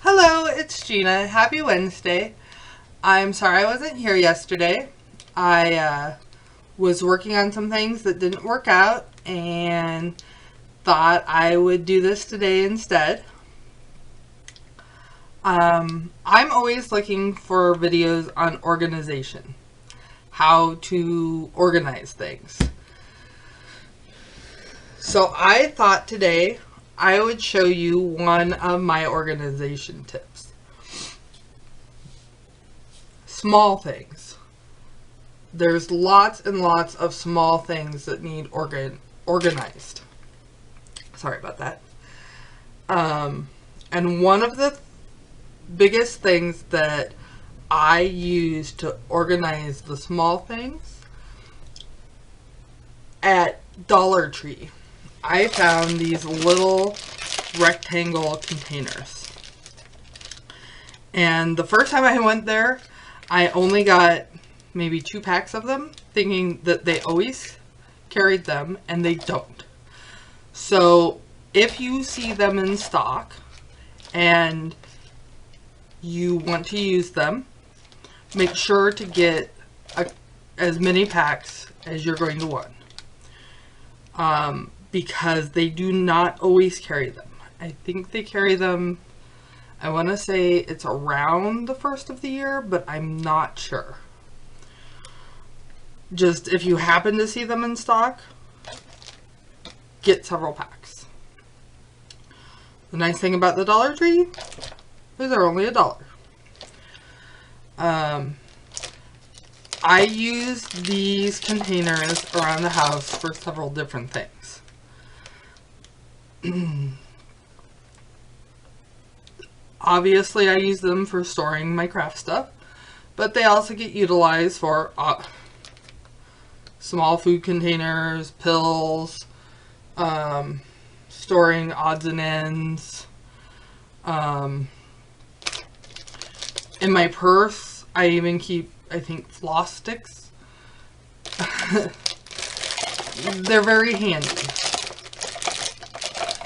Hello, it's Gina. Happy Wednesday. I'm sorry I wasn't here yesterday. I was working on some things that didn't work out and thought I would do this today instead. I'm always looking for videos on organization, how to organize things. So I thought today I would show you one of my organization tips. Small things. There's lots and lots of small things that need organized. Sorry about that. And one of the biggest things that I use to organize the small things at Dollar Tree, I found these little rectangle containers. And the first time I went there, I only got maybe 2 packs of them, thinking that they always carried them, and they don't. So if you see them in stock and you want to use them, make sure to get as many packs as you're going to want. Because they do not always carry them. I think they carry them, I want to say it's around the first of the year, but I'm not sure. Just if you happen to see them in stock, get several packs. The nice thing about the Dollar Tree is they're only $1. I use these containers around the house for several different things. Obviously, I use them for storing my craft stuff, but they also get utilized for small food containers, pills, storing odds and ends. In my purse, I even keep, I think, floss sticks. They're very handy.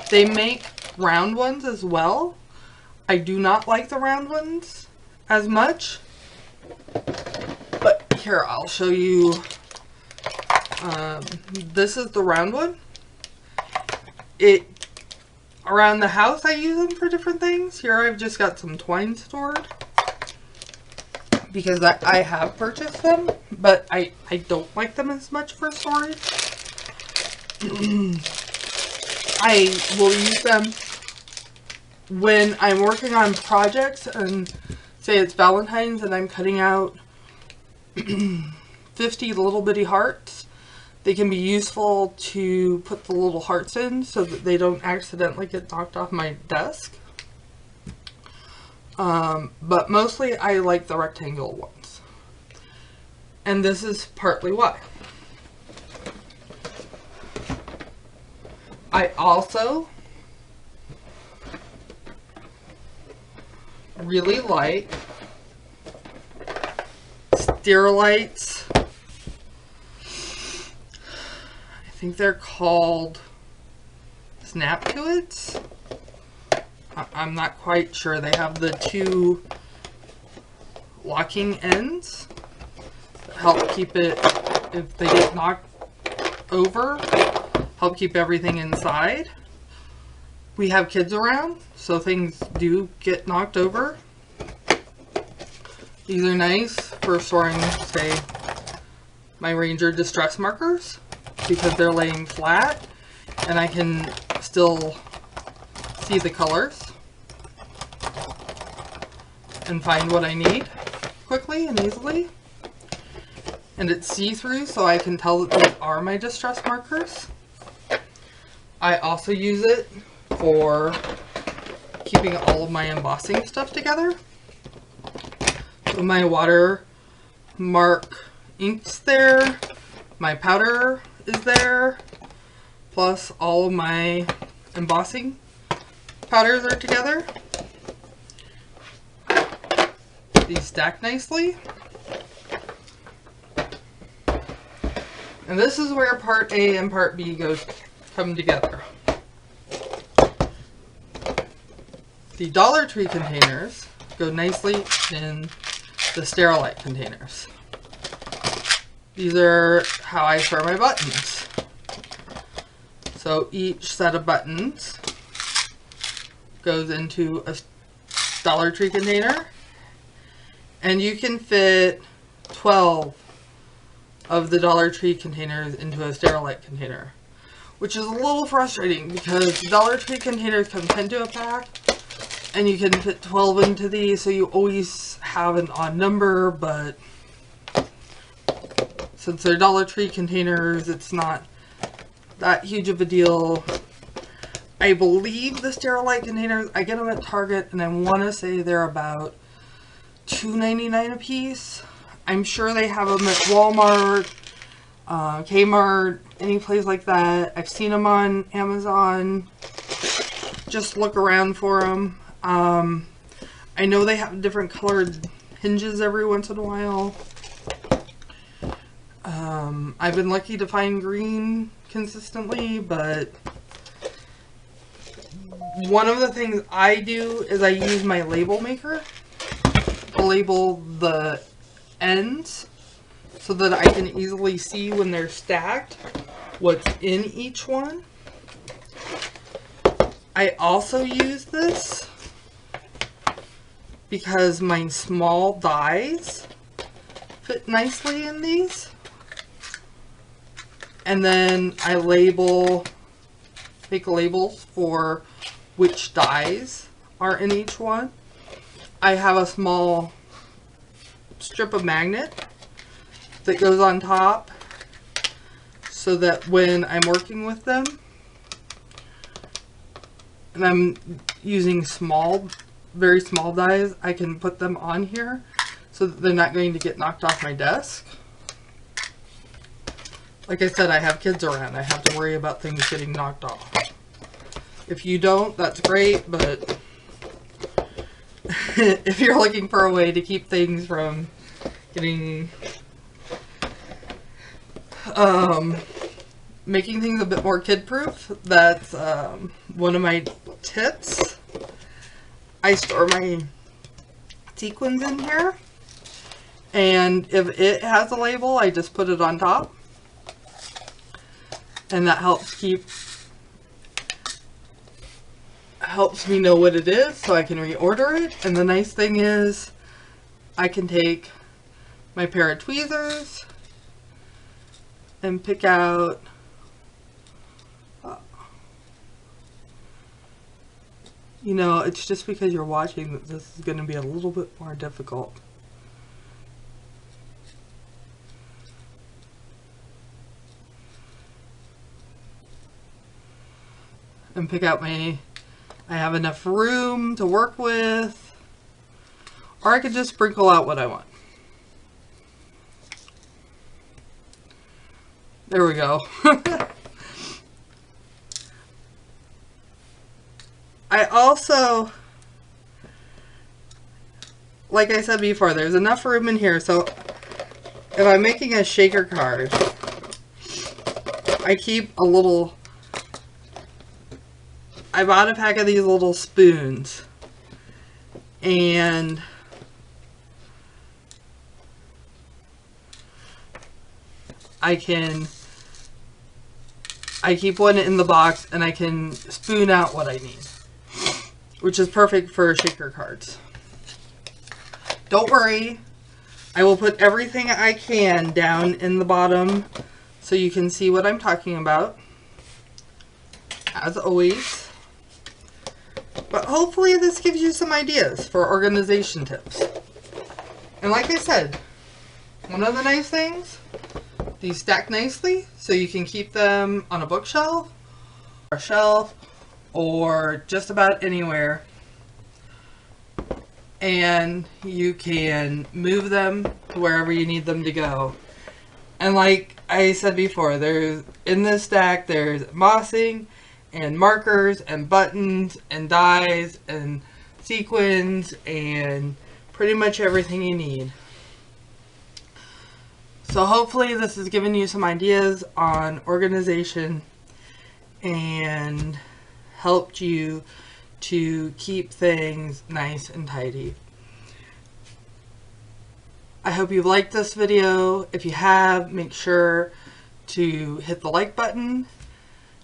They make round ones as well. I do not like the round ones as much. But here, I'll show you. This is the round one. Around the house, I use them for different things. Here, I've just got some twine stored, because I have purchased them, but I don't like them as much for storage. I will use them when I'm working on projects, and say it's Valentine's and I'm cutting out 50 little bitty hearts. They can be useful to put the little hearts in so that they don't accidentally get knocked off my desk. But mostly I like the rectangular ones. And this is partly why. I also really like Sterilite's, I think they're called Snap to It's. I'm not quite sure. They have the 2 locking ends that help keep it, if they get knocked over, help keep everything inside. We have kids around, so things do get knocked over. These are nice for storing, say, my Ranger distress markers, because they're laying flat and I can still see the colors and find what I need quickly and easily. And it's see-through, so I can tell that these are my distress markers. I also use it for keeping all of my embossing stuff together. So my watermark ink's there, my powder is there, plus all of my embossing powders are together. These stack nicely. And this is where part A and part B come together. The Dollar Tree containers go nicely in the Sterilite containers. These are how I store my buttons. So each set of buttons goes into a Dollar Tree container, and you can fit 12 of the Dollar Tree containers into a Sterilite container, which is a little frustrating because Dollar Tree containers come 10 to a pack, and you can fit 12 into these, so you always have an odd number, but since they're Dollar Tree containers, it's not that huge of a deal. I believe the Sterilite containers, I get them at Target, and I want to say they're about $2.99 a piece. I'm sure they have them at Walmart, Kmart, any place like that. I've seen them on Amazon. Just look around for them. I know they have different colored hinges every once in a while. I've been lucky to find green consistently, but one of the things I do is I use my label maker to label the ends so that I can easily see when they're stacked what's in each one. I also use this because my small dies fit nicely in these. And then I make labels for which dies are in each one. I have a small strip of magnet that goes on top so that when I'm working with them and I'm using very small dies, I can put them on here so that they're not going to get knocked off my desk. Like I said, I have kids around. I have to worry about things getting knocked off. If you don't, that's great, but if you're looking for a way to keep things from getting, making things a bit more kid-proof, that's one of my tips. I store my sequins in here, and if it has a label, I just put it on top. And that helps me know what it is so I can reorder it. And the nice thing is I can take my pair of tweezers and pick out you know, it's just because you're watching that this is going to be a little bit more difficult. And pick out I have enough room to work with, or I could just sprinkle out what I want. There we go. I also, like I said before, there's enough room in here, so if I'm making a shaker card, I keep a little, I bought a pack of these little spoons, and I keep one in the box and I can spoon out what I need, which is perfect for shaker cards. Don't worry, I will put everything I can down in the bottom so you can see what I'm talking about, as always. But hopefully this gives you some ideas for organization tips. And like I said, one of the nice things, these stack nicely so you can keep them on a bookshelf, or a shelf, or just about anywhere. And you can move them to wherever you need them to go. And like I said before, in this stack there's embossing and markers and buttons and dies and sequins and pretty much everything you need. So hopefully this has given you some ideas on organization and helped you to keep things nice and tidy. I hope you've liked this video. If you have, make sure to hit the like button.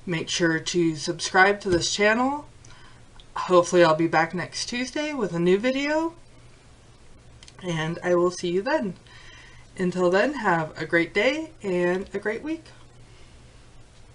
Make sure to subscribe to this channel. Hopefully I'll be back next Tuesday with a new video. And I will see you then. Until then, have a great day and a great week.